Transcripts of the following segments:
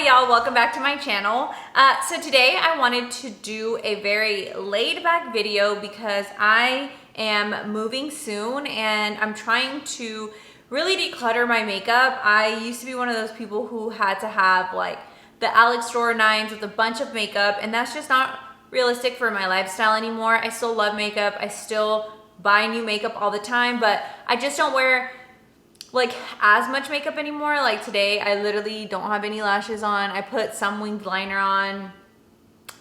y'all, welcome back to my channel. So today I wanted to do a very laid back video because I am moving soon and I'm trying to really declutter my makeup. I used to be one of those people who had to have like the Alex Store 9s with a bunch of makeup, and that's just not realistic for my lifestyle anymore. I still love makeup. I still buy new makeup all the time, but I just don't wear like as much makeup anymore. Like today I literally don't have any lashes on. I put some winged liner on,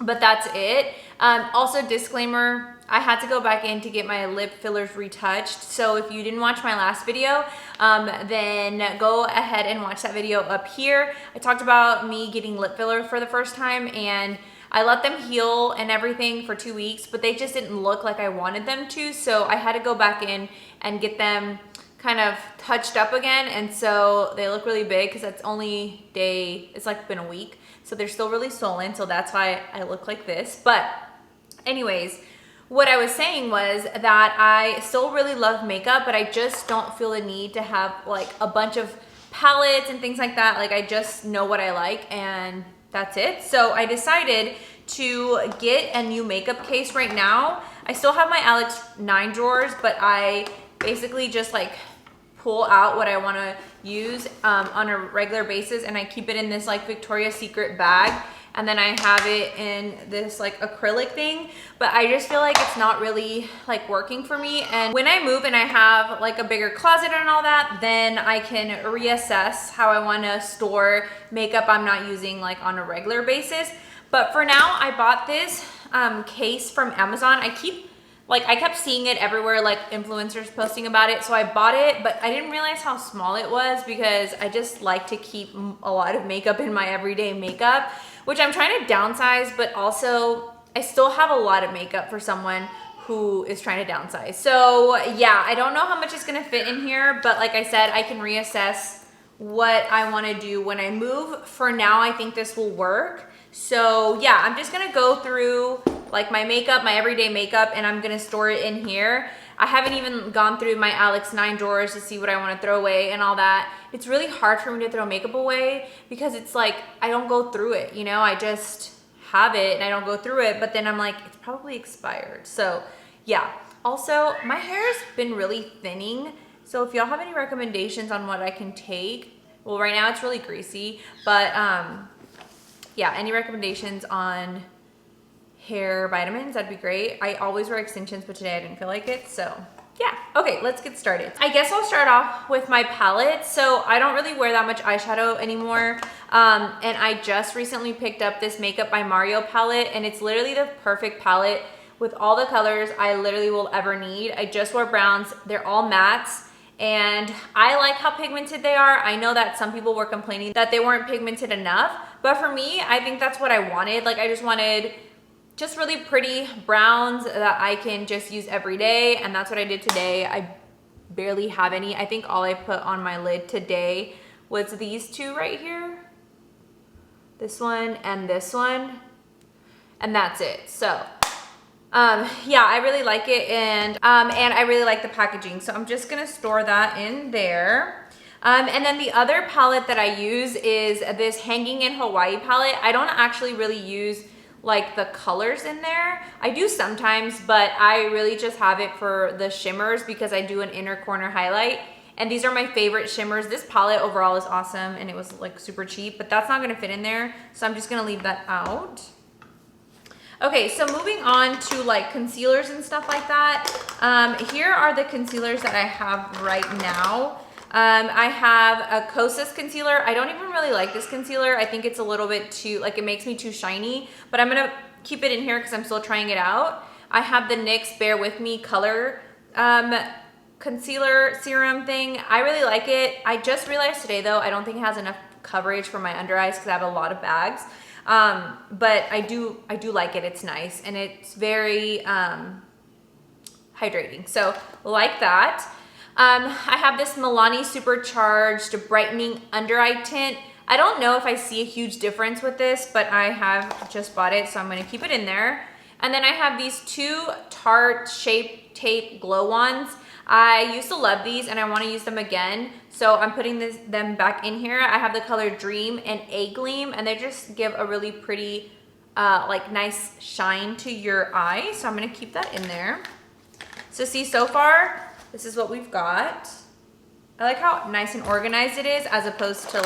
but that's it. Also, disclaimer, I had to go back in to get my lip fillers retouched. So if you didn't watch my last video, then go ahead and watch that video up here. I talked about me getting lip filler for the first time, and I let them heal and everything for 2 weeks, but they just didn't look like I wanted them to. So I had to go back in and get them kind of touched up again, and so they look really big because that's only it's like been a week, so they're still really swollen, so that's why I look like this. But anyways, what I was saying was that I still really love makeup, but I just don't feel the need to have like a bunch of palettes and things like that. Like I just know what I like and that's it. So I decided to get a new makeup case right now. I still have my Alex 9 drawers, but I basically just like pull out what I want to use on a regular basis, and I keep it in this like Victoria's Secret bag, and then I have it in this like acrylic thing. But I just feel like it's not really like working for me, and when I move and I have like a bigger closet and all that, then I can reassess how I want to store makeup I'm not using like on a regular basis. But for now, I bought this case from Amazon. I kept seeing it everywhere, like influencers posting about it. So I bought it, but I didn't realize how small it was because I just like to keep a lot of makeup in my everyday makeup, which I'm trying to downsize, but also I still have a lot of makeup for someone who is trying to downsize. So yeah, I don't know how much is gonna fit in here, but like I said, I can reassess what I wanna do when I move. For now, I think this will work. So yeah, I'm just gonna go through like my makeup, my everyday makeup, and I'm gonna store it in here. I haven't even gone through my Alex 9 drawers to see what I wanna throw away and all that. It's really hard for me to throw makeup away because it's like, I don't go through it, you know? I just have it and I don't go through it, but then I'm like, it's probably expired. So yeah. Also, my hair's been really thinning. So if y'all have any recommendations on what I can take, well, right now it's really greasy, but yeah, any recommendations on hair vitamins, that'd be great. I always wear extensions, but today I didn't feel like it, so yeah. Okay, let's get started. I guess I'll start off with my palette. So I don't really wear that much eyeshadow anymore, and I just recently picked up this Makeup by Mario palette, and it's literally the perfect palette with all the colors I literally will ever need. I just wear browns. They're all mattes, and I like how pigmented they are. I know that some people were complaining that they weren't pigmented enough, but for me, I think that's what I wanted. Like I just wanted just really pretty browns that I can just use every day, and that's what I did today. I barely have any. I think all I put on my lid today was these two right here. This one and this one, and that's it. So yeah, I really like it, and I really like the packaging. So I'm just gonna store that in there. And then the other palette that I use is this Hanging in Hawaii palette. I don't actually really use like the colors in there. I do sometimes, but I really just have it for the shimmers because I do an inner corner highlight. And these are my favorite shimmers. This palette overall is awesome, and it was like super cheap, but that's not gonna fit in there. So I'm just gonna leave that out. Okay, so moving on to like concealers and stuff like that. Here are the concealers that I have right now. I have a Kosas concealer. I don't even really like this concealer. I think it's a little bit too, like it makes me too shiny, but I'm gonna keep it in here because I'm still trying it out. I have the NYX Bear With Me color concealer serum thing. I really like it. I just realized today though, I don't think it has enough coverage for my under eyes because I have a lot of bags. But I do like it. It's nice and it's very hydrating. So like that. I have this Milani Supercharged Brightening Under Eye Tint. I don't know if I see a huge difference with this, but I have just bought it, so I'm gonna keep it in there. And then I have these two Tarte Shape Tape Glow Wands. I used to love these and I want to use them again. So I'm putting them back in here. I have the color Dream and A Gleam, and they just give a really pretty, like nice shine to your eye. So I'm going to keep that in there. So see, so far, this is what we've got. I like how nice and organized it is as opposed to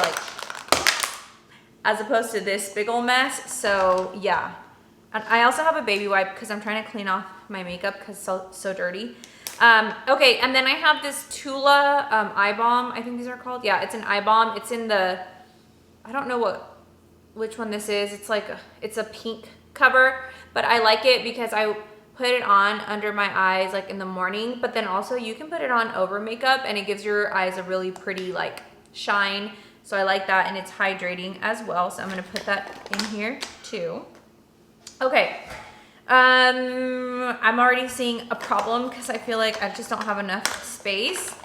this big old mess. So yeah. And I also have a baby wipe because I'm trying to clean off my makeup because it's so dirty. Okay, and then I have this Tula Eye Balm. I think these are called. Yeah, it's an eye balm. It's in the, I don't know which one this is. It's like, it's a pink cover, but I like it because I put it on under my eyes like in the morning, but then also you can put it on over makeup and it gives your eyes a really pretty like shine. So I like that, and it's hydrating as well. So I'm gonna put that in here too. Okay, I'm already seeing a problem because I feel like I just don't have enough space.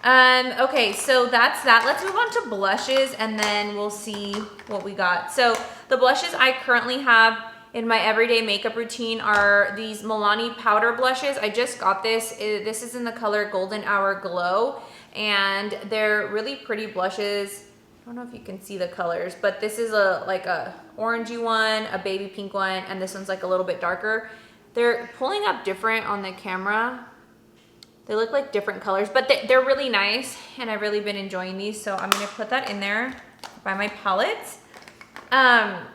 Okay, so that's that. Let's move on to blushes and then we'll see what we got. So the blushes I currently have in my everyday makeup routine are these Milani powder blushes. I just got this. This is in the color Golden Hour Glow, and they're really pretty blushes. I don't know if you can see the colors, but this is like a orangey one, a baby pink one, and this one's like a little bit darker. They're pulling up different on the camera. They look like different colors, but they're really nice, and I've really been enjoying these, so I'm gonna put that in there by my palettes. And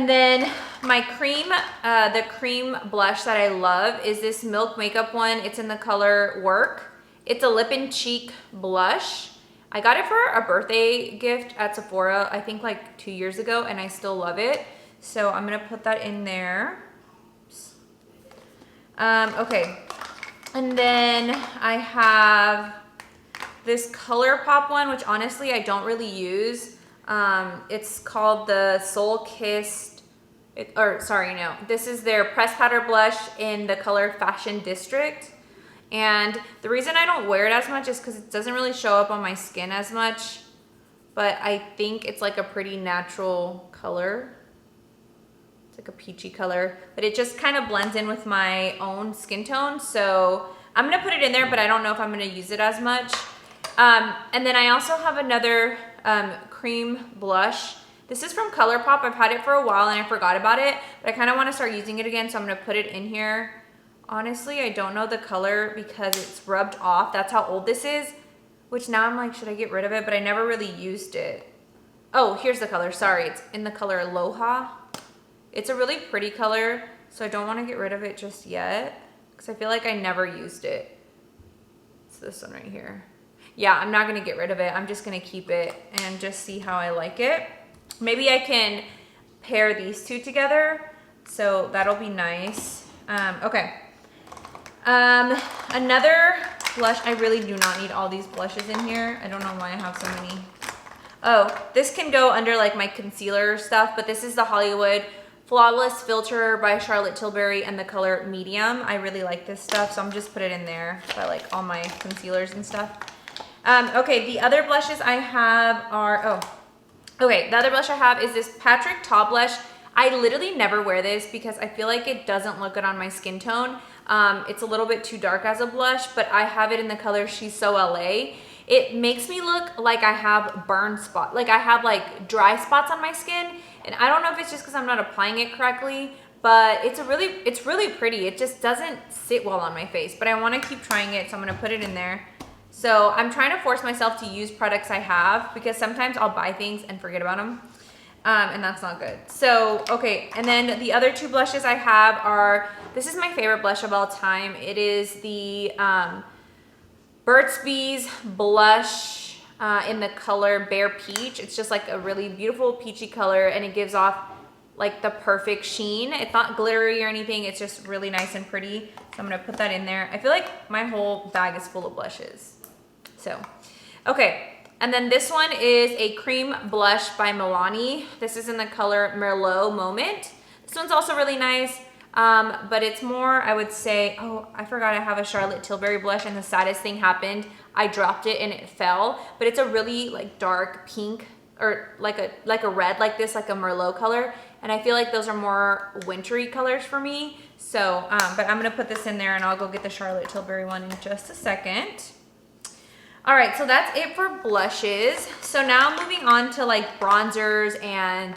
then my cream, the cream blush that I love is this Milk Makeup one. It's in the color Work. It's a lip and cheek blush. I got it for a birthday gift at Sephora, I think like 2 years ago, and I still love it. So I'm gonna put that in there. Okay, and then I have this ColourPop one, which honestly I don't really use. It's called the Soul Kissed, this is their pressed powder blush in the color Fashion District. And the reason I don't wear it as much is because it doesn't really show up on my skin as much, but I think it's like a pretty natural color. It's like a peachy color, but it just kind of blends in with my own skin tone. So I'm gonna put it in there, but I don't know if I'm gonna use it as much. And then I also have another cream blush. This is from ColourPop. I've had it for a while and I forgot about it, but I kind of want to start using it again, so I'm gonna put it in here. Honestly, I don't know the color because it's rubbed off. That's how old this is, which now I'm like, should I get rid of it? But I never really used it. Oh, here's the color. Sorry, it's in the color Aloha. It's a really pretty color, so I don't want to get rid of it just yet because I feel like I never used it. It's this one right here. Yeah, I'm not going to get rid of it. I'm just going to keep it and just see how I like it. Maybe I can pair these two together, so that'll be nice. Okay. Another blush. I really do not need all these blushes in here. I don't know why I have so many. Oh, this can go under like my concealer stuff, but this is the Hollywood Flawless Filter by Charlotte Tilbury and the color Medium. I really like this stuff, so I'm just put it in there by like all my concealers and stuff. Okay, the other blushes I have are, the other blush I have is this Patrick Ta blush. I literally never wear this because I feel like it doesn't look good on my skin tone. It's a little bit too dark as a blush, but I have it in the color She's So LA. It makes me look like I have burn spots, like I have like dry spots on my skin. And I don't know if it's just because I'm not applying it correctly, but it's really pretty. It just doesn't sit well on my face, but I want to keep trying it, so I'm going to put it in there. So I'm trying to force myself to use products I have because sometimes I'll buy things and forget about them. And that's not good. So, okay, and then the other two blushes I have are, this is my favorite blush of all time. It is the Burt's Bees blush in the color Bare Peach. It's just like a really beautiful peachy color, and it gives off like the perfect sheen. It's not glittery or anything. It's just really nice and pretty. So I'm gonna put that in there. I feel like my whole bag is full of blushes. So, okay. And then this one is a cream blush by Milani. This is in the color Merlot Moment. This one's also really nice, but it's more, I would say, oh, I forgot I have a Charlotte Tilbury blush, and the saddest thing happened. I dropped it and it fell, but it's a really like dark pink, or like a red like this, like a Merlot color. and I feel like those are more wintry colors for me. So, but I'm gonna put this in there and I'll go get the Charlotte Tilbury one in just a second. All right, so that's it for blushes. So now moving on to like bronzers and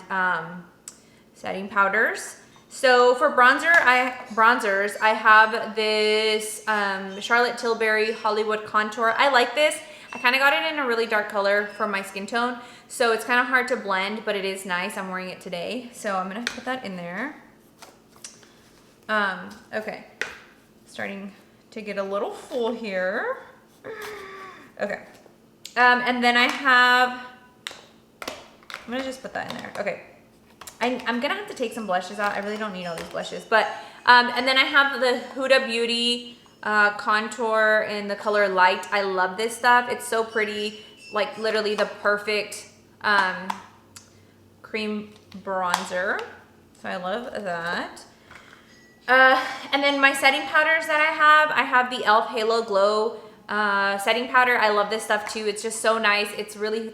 setting powders. So for bronzers, I have this Charlotte Tilbury Hollywood Contour. I like this. I kind of got it in a really dark color for my skin tone, so it's kind of hard to blend, but it is nice. I'm wearing it today, so I'm gonna put that in there. Okay, starting to get a little full here. Okay, and then I have, I'm gonna just put that in there. Okay, I'm gonna have to take some blushes out. I really don't need all these blushes, but, and then I have the Huda Beauty contour in the color Light. I love this stuff. It's so pretty, like literally the perfect cream bronzer. So I love that. And then my setting powders that I have the e.l.f. Halo Glow setting powder. I love this stuff too. It's just so nice. It's really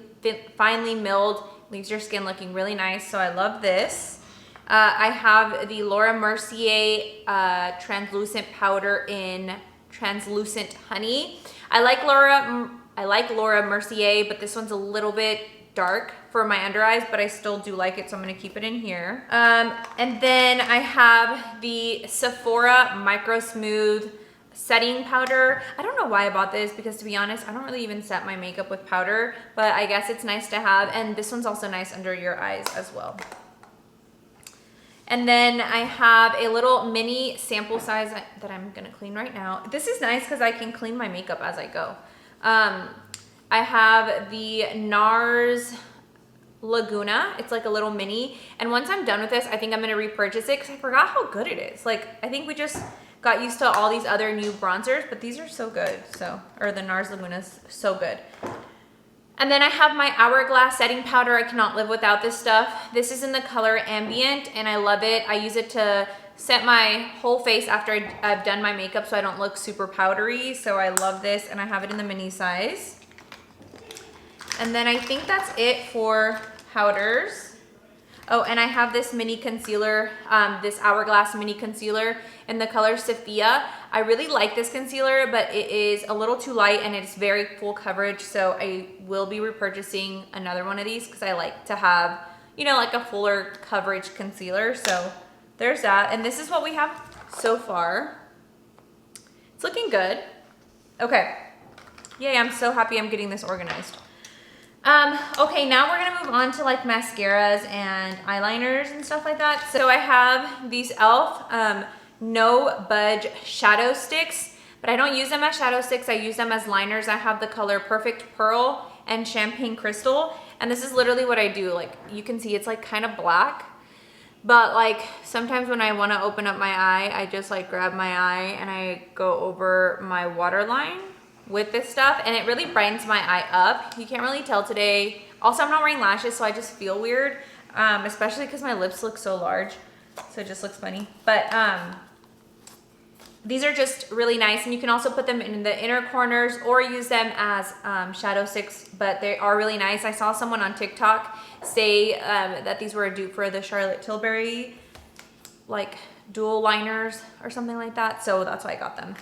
finely milled, leaves your skin looking really nice. So I love this. I have the Laura Mercier translucent powder in Translucent Honey. I like Laura Mercier, but this one's a little bit dark for my under eyes, but I still do like it, so I'm gonna keep it in here. And then I have the Sephora Micro Smooth setting powder. I don't know why I bought this, because to be honest, I don't really even set my makeup with powder, but I guess it's nice to have, and this one's also nice under your eyes as well. And then I have a little mini sample size that I'm gonna clean right now. This is nice because I can clean my makeup as I go. I have the NARS Laguna. It's like a little mini. And once I'm done with this, I think I'm gonna repurchase it because I forgot how good it is. Like, I think we just got used to all these other new bronzers, but these are so good. So, or the NARS Laguna's so good. And then I have my Hourglass setting powder. I cannot live without this stuff. This is in the color Ambient, and I love it. I use it to set my whole face after I've done my makeup so I don't look super powdery. So I love this, and I have it in the mini size. And then I think that's it for powders. Oh, and I have this mini concealer, this Hourglass mini concealer in the color Sophia. I really like this concealer, but it is a little too light and it's very full coverage. So I will be repurchasing another one of these because I like to have, you know, like a fuller coverage concealer. So there's that. And this is what we have so far. It's looking good. Okay. Yay, I'm so happy I'm getting this organized. Okay, now we're gonna move on to like mascaras and eyeliners and stuff like that. So I have these e.l.f. No Budge shadow sticks, but I don't use them as shadow sticks. I use them as liners. I have the color Perfect Pearl and Champagne Crystal, and this is literally what I do. Like, you can see it's like kind of black, but like sometimes when I want to open up my eye, I just like grab my eye and I go over my waterline with this stuff, and it really brightens my eye up. You can't really tell today. Also, I'm not wearing lashes, so I just feel weird, especially because my lips look so large, so it just looks funny. But these are just really nice, and you can also put them in the inner corners or use them as shadow sticks, but they are really nice. I saw someone on TikTok say that these were a dupe for the Charlotte Tilbury like dual liners or something like that, so that's why I got them.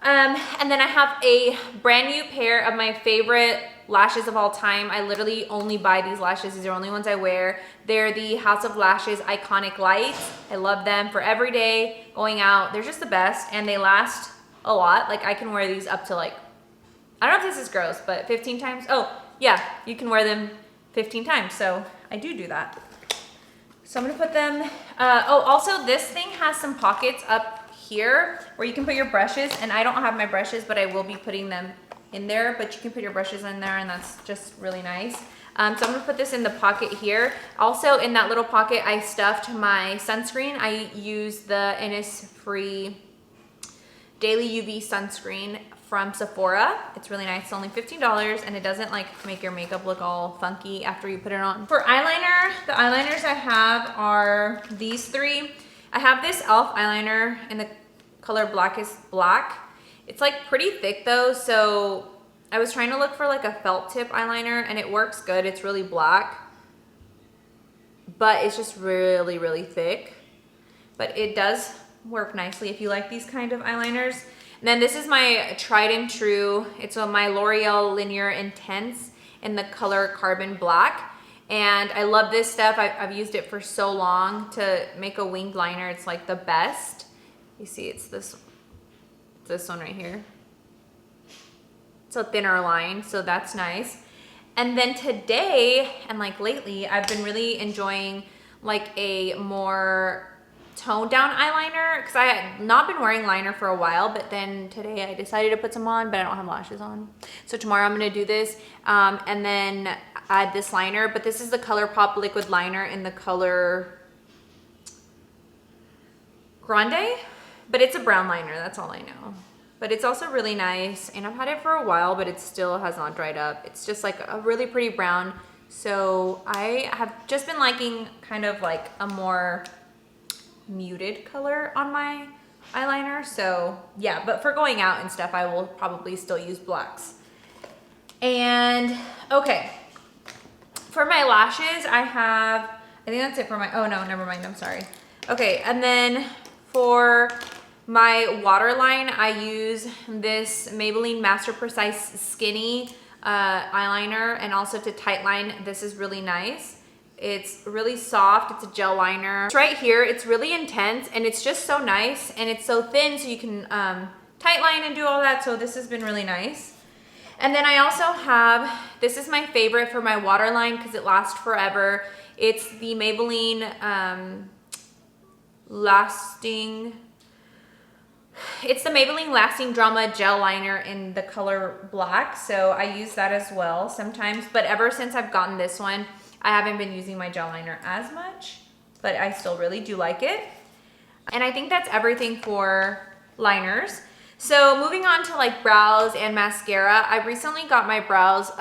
And then I have a brand new pair of my favorite lashes of all time. I literally only buy these lashes. These are the only ones I wear. They're the House of Lashes Iconic Lights. I love them for every day going out. They're just the best, and they last a lot. Like, I can wear these up to like, I don't know if this is gross, but 15 times. Oh yeah, you can wear them 15 times. So I do that. So I'm gonna put them, oh, also this thing has some pockets up here where you can put your brushes, and I don't have my brushes, but I will be putting them in there, but you can put your brushes in there, and that's just really nice. So I'm gonna put this in the pocket here. Also in that little pocket, I stuffed my sunscreen. I use the Innisfree Daily UV sunscreen from Sephora. It's really nice. It's only $15, and it doesn't like make your makeup look all funky after you put it on. For eyeliner, the eyeliners I have are these three. I have this e.l.f. eyeliner in the color Blackest Black. It's like pretty thick though, so I was trying to look for like a felt tip eyeliner, and it works good. It's really black, but it's just really, really thick. But it does work nicely if you like these kind of eyeliners. And then this is my tried and true. It's my L'Oreal Linear Intense in the color Carbon Black. And I love this stuff. I've used it for so long to make a winged liner. It's like the best. You see, it's this one right here. It's a thinner line, so that's nice. And then today, and like lately, I've been really enjoying like a more toned down eyeliner, because I had not been wearing liner for a while, but then today I decided to put some on, but I don't have lashes on. So tomorrow I'm gonna do this and then add this liner, but this is the ColourPop liquid liner in the color Grande, but it's a brown liner, that's all I know. But it's also really nice, and I've had it for a while, but it still has not dried up. It's just like a really pretty brown. So I have just been liking kind of like a more muted color on my eyeliner. So yeah, but for going out and stuff, I will probably still use blacks. And okay, for my lashes, I think that's it for my, oh no, never mind, I'm sorry. Okay, and then for my waterline, I use this Maybelline Master Precise Skinny eyeliner, and also to tightline. This is really nice. It's really soft. It's a gel liner. It's right here. It's really intense, and it's just so nice, and it's so thin, so you can tightline and do all that. So this has been really nice. And then I also have, this is my favorite for my waterline because it lasts forever. It's the Maybelline Lasting Drama Gel Liner in the color black. So I use that as well sometimes, but ever since I've gotten this one, I haven't been using my gel liner as much, but I still really do like it. And I think that's everything for liners. So moving on to like brows and mascara, I recently got my brows,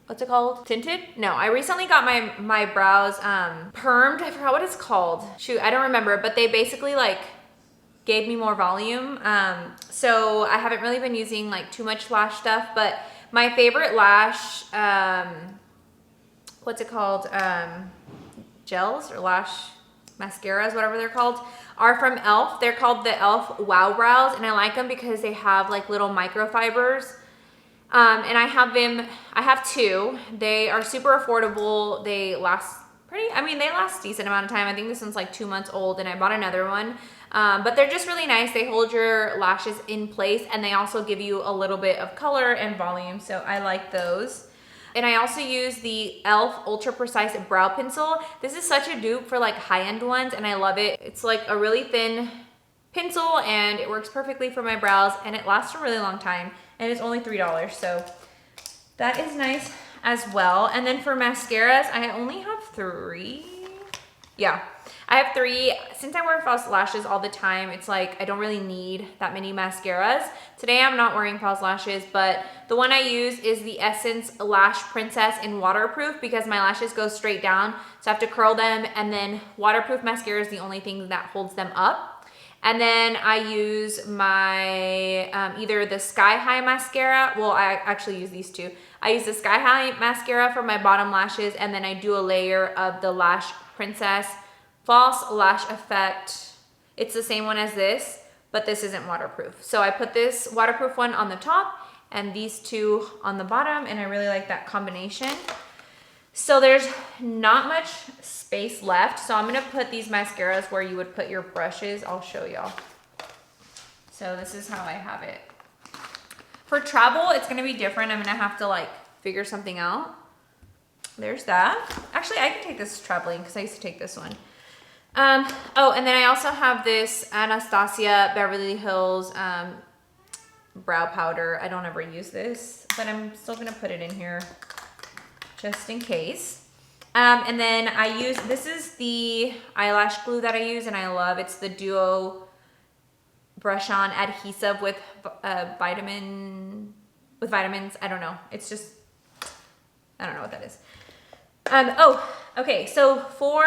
what's it called? Tinted? No, I recently got my brows permed. I forgot what it's called. Shoot, I don't remember, but they basically like gave me more volume. So I haven't really been using like too much lash stuff, but my favorite lash, what's it called? Gels or lash mascaras, whatever they're called, are from e.l.f. They're called the e.l.f. Wow Brows, and I like them because they have like little microfibers. And I have two. They are super affordable. They last they last a decent amount of time. I think this one's like 2 months old, and I bought another one. But they're just really nice. They hold your lashes in place, and they also give you a little bit of color and volume. So I like those. And I also use the e.l.f. Ultra Precise Brow Pencil. This is such a dupe for like high-end ones, and I love it. It's like a really thin pencil, and it works perfectly for my brows, and it lasts a really long time, and it's only $3. So that is nice as well. And then for mascaras, I only have 3. Yeah, I have 3. Since I wear false lashes all the time, it's like I don't really need that many mascaras. Today I'm not wearing false lashes, but the one I use is the Essence Lash Princess in Waterproof because my lashes go straight down, so I have to curl them, and then waterproof mascara is the only thing that holds them up. And then I use my either the Sky High mascara. Well, I actually use these two. I use the Sky High mascara for my bottom lashes, and then I do a layer of the Lash Princess False Lash Effect. It's the same one as this, but this isn't waterproof. So I put this waterproof one on the top and these two on the bottom, and I really like that combination. So there's not much space left. So I'm gonna put these mascaras where you would put your brushes. I'll show y'all. So this is how I have it. For travel, it's gonna be different. I'm gonna have to like figure something out. There's that. Actually, I can take this traveling because I used to take this one. Oh, and then I also have this Anastasia Beverly Hills brow powder. I don't ever use this, but I'm still gonna put it in here just in case. And then I use, this is the eyelash glue that I use and I love. It's the Duo Brush On Adhesive with vitamins. I don't know. It's just, I don't know what that is. Oh, okay. So for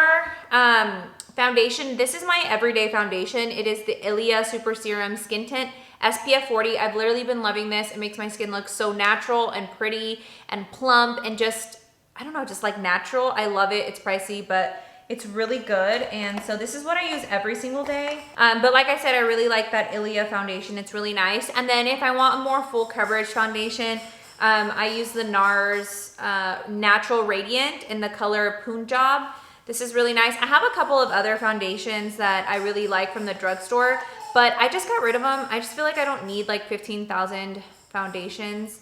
foundation, this is my everyday foundation. It is the Ilia Super Serum Skin Tint SPF 40. I've literally been loving this. It makes my skin look so natural and pretty and plump and just, I don't know, just like natural. I love it. It's pricey, but it's really good. And so this is what I use every single day. But like I said, I really like that Ilia foundation. It's really nice. And then if I want a more full coverage foundation, I use the NARS Natural Radiant in the color Punjab. This is really nice. I have a couple of other foundations that I really like from the drugstore, but I just got rid of them. I just feel like I don't need like 15,000 foundations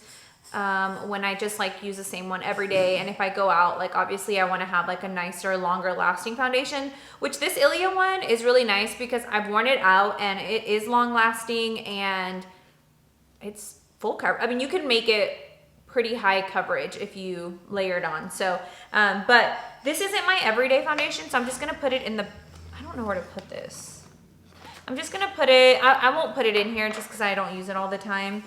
when I just like use the same one every day. And if I go out, like obviously I want to have like a nicer, longer lasting foundation, which this Ilia one is really nice because I've worn it out and it is long lasting and it's full cover. I mean, you can make it pretty high coverage if you layer it on. So, but this isn't my everyday foundation, so I'm just gonna put it in the, I don't know where to put this. I'm just gonna put it, I won't put it in here just because I don't use it all the time.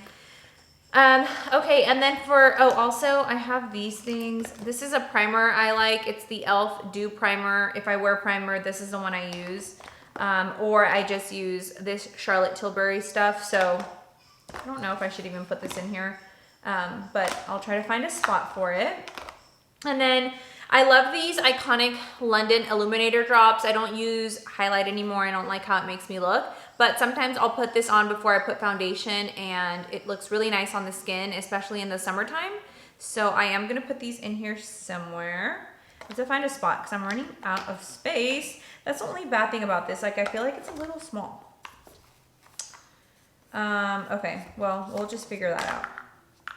Okay, and then also I have these things. This is a primer I like. It's the e.l.f. Dew Primer. If I wear primer, this is the one I use. Or I just use this Charlotte Tilbury stuff. So I don't know if I should even put this in here. But I'll try to find a spot for it. And then I love these iconic London Illuminator drops. I don't use highlight anymore. I don't like how it makes me look. But sometimes I'll put this on before I put foundation and it looks really nice on the skin, especially in the summertime. So I am gonna put these in here somewhere. I have to find a spot because I'm running out of space. That's the only bad thing about this. Like I feel like it's a little small. Okay, well, we'll just figure that out.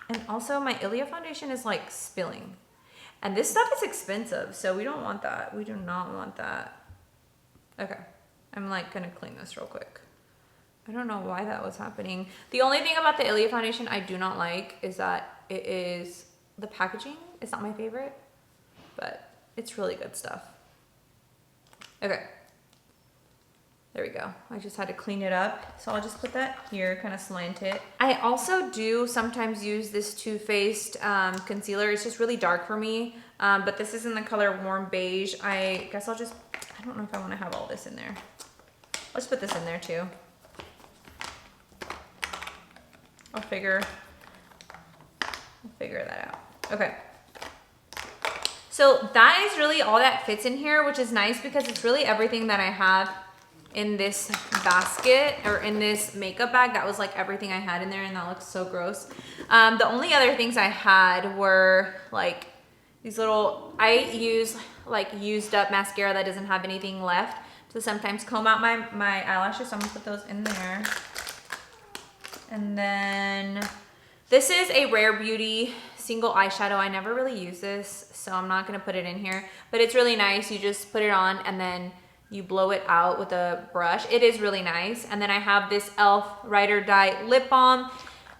And also my Ilia foundation is like spilling. And this stuff is expensive, so we don't want that. We do not want that. Okay, I'm like gonna clean this real quick. I don't know why that was happening. The only thing about the Ilia foundation I do not like is that it is, the packaging is not my favorite, but it's really good stuff. Okay. There we go. I just had to clean it up. So I'll just put that here, kind of slant it. I also do sometimes use this Too Faced concealer. It's just really dark for me, but this is in the color Warm Beige. I guess I'll just, I don't know if I want to have all this in there. Let's put this in there too. I'll figure that out. Okay. So that is really all that fits in here, which is nice because it's really everything that I have in this basket or in this makeup bag. That was like everything I had in there, and that looks so gross. The only other things I had were like these little, I use like used up mascara that doesn't have anything left to sometimes comb out my eyelashes, so I'm gonna put those in there. And then this is a Rare Beauty single eyeshadow. I never really use this, so I'm not gonna put it in here, but it's really nice. You just put it on and then you blow it out with a brush. It is really nice. And then I have this e.l.f. Ride or Die lip balm.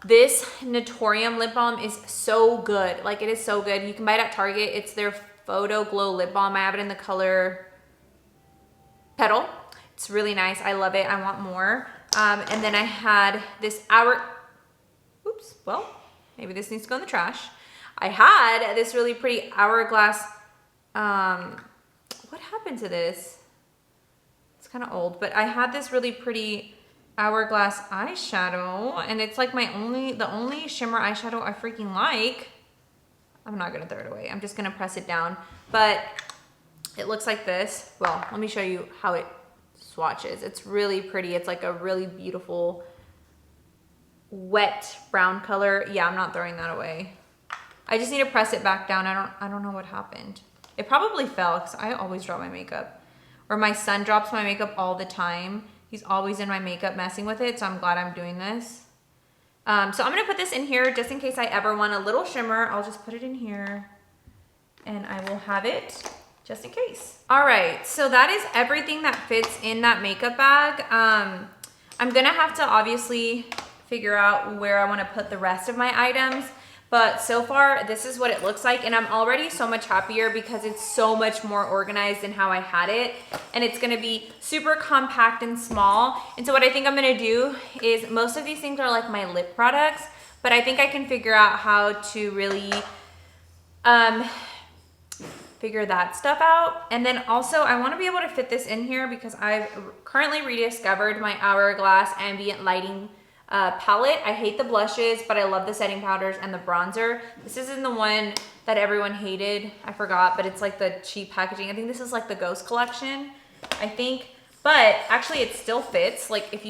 This Natorium lip balm is so good. Like, it is so good. You can buy it at Target. It's their Photo Glow lip balm. I have it in the color Petal. It's really nice. I love it. I want more. And then I had this oops, well, maybe this needs to go in the trash. I had this really pretty Hourglass, what happened to this? Kind of old, but I had this really pretty Hourglass eyeshadow, and it's like the only shimmer eyeshadow I freaking like. I'm not gonna throw it away. I'm just gonna press it down, but it looks like this. Well, let me show you how it swatches. It's really pretty. It's like a really beautiful wet brown color. Yeah, I'm not throwing that away. I just need to press it back down. I don't know what happened. It probably fell because I always drop my makeup. Or my son drops my makeup all the time. He's always in my makeup messing with it, so I'm glad I'm doing this. So I'm gonna put this in here just in case I ever want a little shimmer. I'll just put it in here and I will have it just in case. All right, so that is everything that fits in that makeup bag. I'm gonna have to obviously figure out where I wanna put the rest of my items. But so far, this is what it looks like, and I'm already so much happier because it's so much more organized than how I had it, and it's gonna be super compact and small. And so what I think I'm gonna do is, most of these things are like my lip products, but I think I can figure out how to really figure that stuff out. And then also, I wanna be able to fit this in here because I've currently rediscovered my Hourglass ambient lighting palette. I hate the blushes, but I love the setting powders and the bronzer. This isn't the one that everyone hated. I forgot, but it's like the cheap packaging. I think this is like the Ghost collection, I think. But actually it still fits. Like if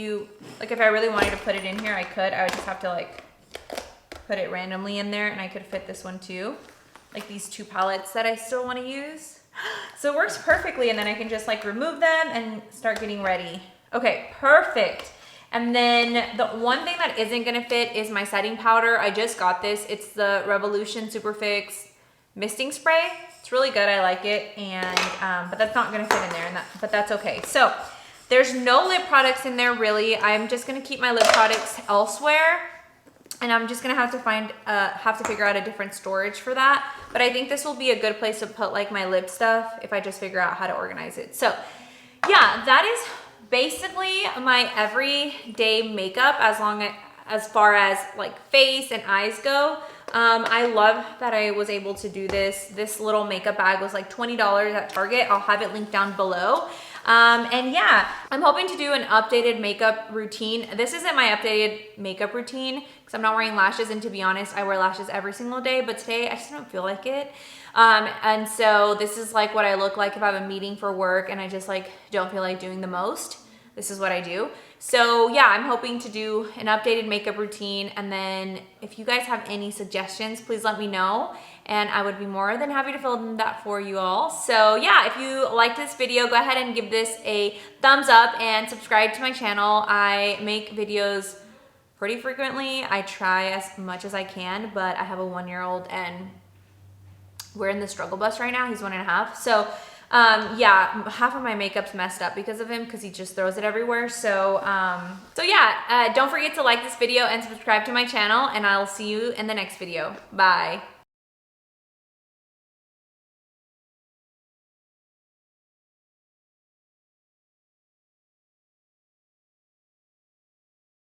I really wanted to put it in here, I could. I would just have to like put it randomly in there, and I could fit this one too. Like these two palettes that I still want to use. So it works perfectly, and then I can just like remove them and start getting ready. Okay, perfect. And then the one thing that isn't gonna fit is my setting powder. I just got this. It's the Revolution Superfix Misting Spray. It's really good, I like it, and but that's not gonna fit in there, but that's okay. So there's no lip products in there really. I'm just gonna keep my lip products elsewhere, and I'm just gonna have to figure out a different storage for that. But I think this will be a good place to put like my lip stuff if I just figure out how to organize it. So yeah, that is basically my everyday makeup as far as like face and eyes go. I love that I was able to do this. This little makeup bag was like $20 at Target. I'll have it linked down below. And yeah, I'm hoping to do an updated makeup routine. This isn't my updated makeup routine because I'm not wearing lashes, and to be honest, I wear lashes every single day, but today I just don't feel like it. And so this is like what I look like if I have a meeting for work and I just like don't feel like doing the most. This is what I do. So yeah, I'm hoping to do an updated makeup routine, and then if you guys have any suggestions, please let me know, and I would be more than happy to film that for you all. So yeah, if you liked this video, go ahead and give this a thumbs up and subscribe to my channel. I make videos pretty frequently. I try as much as I can, but I have a 1-year-old and we're in the struggle bus right now. He's 1.5. So yeah, half of my makeup's messed up because of him, because he just throws it everywhere. So yeah, don't forget to like this video and subscribe to my channel, and I'll see you in the next video. Bye.